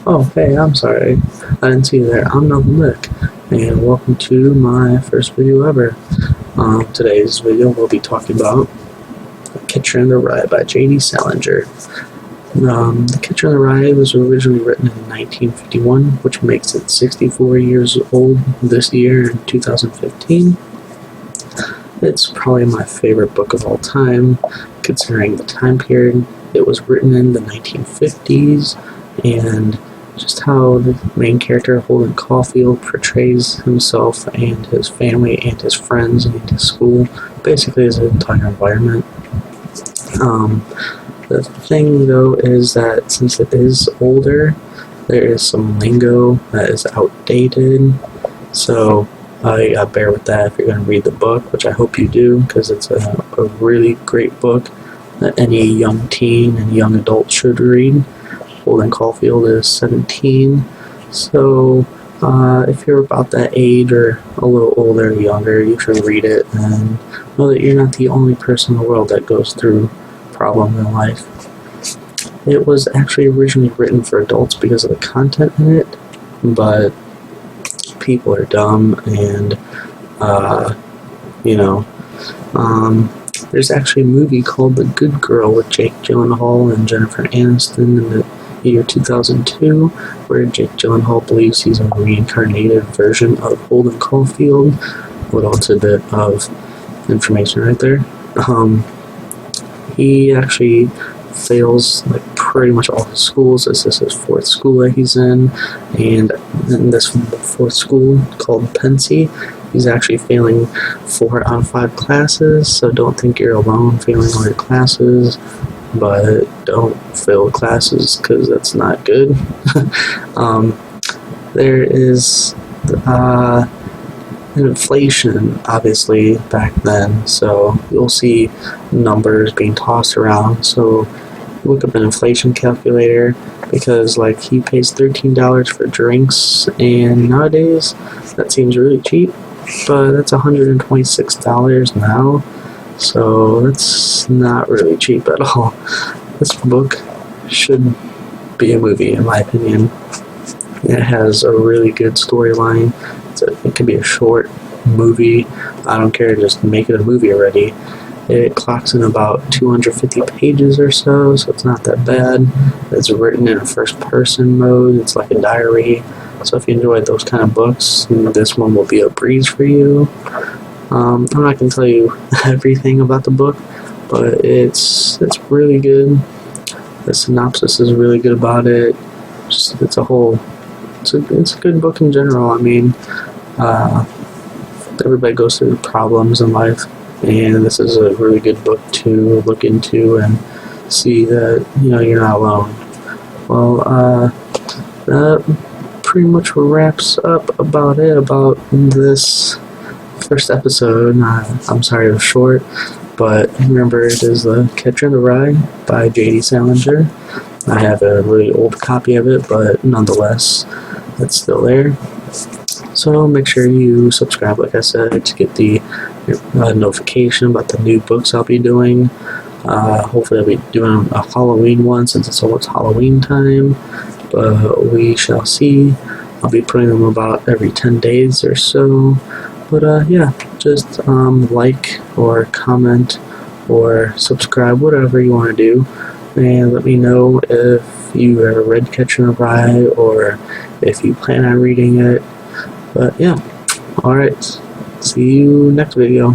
Oh, hey, I'm sorry. I didn't see you there. I'm Melvin Lick, and welcome to my first video ever. Today's video we'll be talking about The Catcher in the Rye by J.D. Salinger. The Catcher in the Rye was originally written in 1951, which makes it 64 years old this year in 2015. It's probably my favorite book of all time, considering the time period. It was written in the 1950s, and just how the main character, Holden Caulfield, portrays himself and his family and his friends and his school, basically his entire environment. The thing, though, is that since it is older, there is some lingo that is outdated, so you gotta bear with that if you're going to read the book, which I hope you do, because it's a really great book that any young teen and young adult should read. Holden Caulfield is 17, so if you're about that age or a little older or younger, you should read it and know that you're not the only person in the world that goes through problems in life. It was actually originally written for adults because of the content in it, but people are dumb and, there's actually a movie called The Good Girl with Jake Gyllenhaal and Jennifer Aniston in the year 2002, where Jake Gyllenhaal believes he's a reincarnated version of Holden Caulfield. A little tidbit of information right there. He actually fails like pretty much all his schools. This is his fourth school that he's in, and in this fourth school called Pensy, he's actually failing 4 out of 5 classes, so don't think you're alone failing all your classes, but don't fail classes because that's not good. There is inflation, obviously, back then, so you'll see numbers being tossed around, so look up an inflation calculator, because like he pays $13 for drinks, and nowadays that seems really cheap, but that's $126 now, so that's not really cheap at all. This book should be a movie, in my opinion. It has a really good storyline. It could be a short movie. I don't care, just make it a movie already. It clocks in about 250 pages or so it's not that bad. It's written in a first-person mode. It's like a diary. So if you enjoy those kind of books, this one will be a breeze for you. I'm not going to tell you everything about the book, but it's really good. The synopsis is really good about it. It's a good book in general. I mean, everybody goes through problems in life, and this is a really good book to look into and see that you're not alone. Well, that pretty much wraps up about this first episode. I'm sorry it was short, but remember, it is The Catcher in the Rye by J.D. Salinger. I have a really old copy of it, but nonetheless, it's still there. So make sure you subscribe, like I said, to get the notification about the new books I'll be doing. Hopefully I'll be doing a Halloween one since it's almost Halloween time, but we shall see. I'll be putting them about every 10 days or so. But yeah, just like or comment or subscribe, whatever you want to do, and let me know if you ever read Catcher in the Rye or if you plan on reading it. But yeah, alright, see you next video.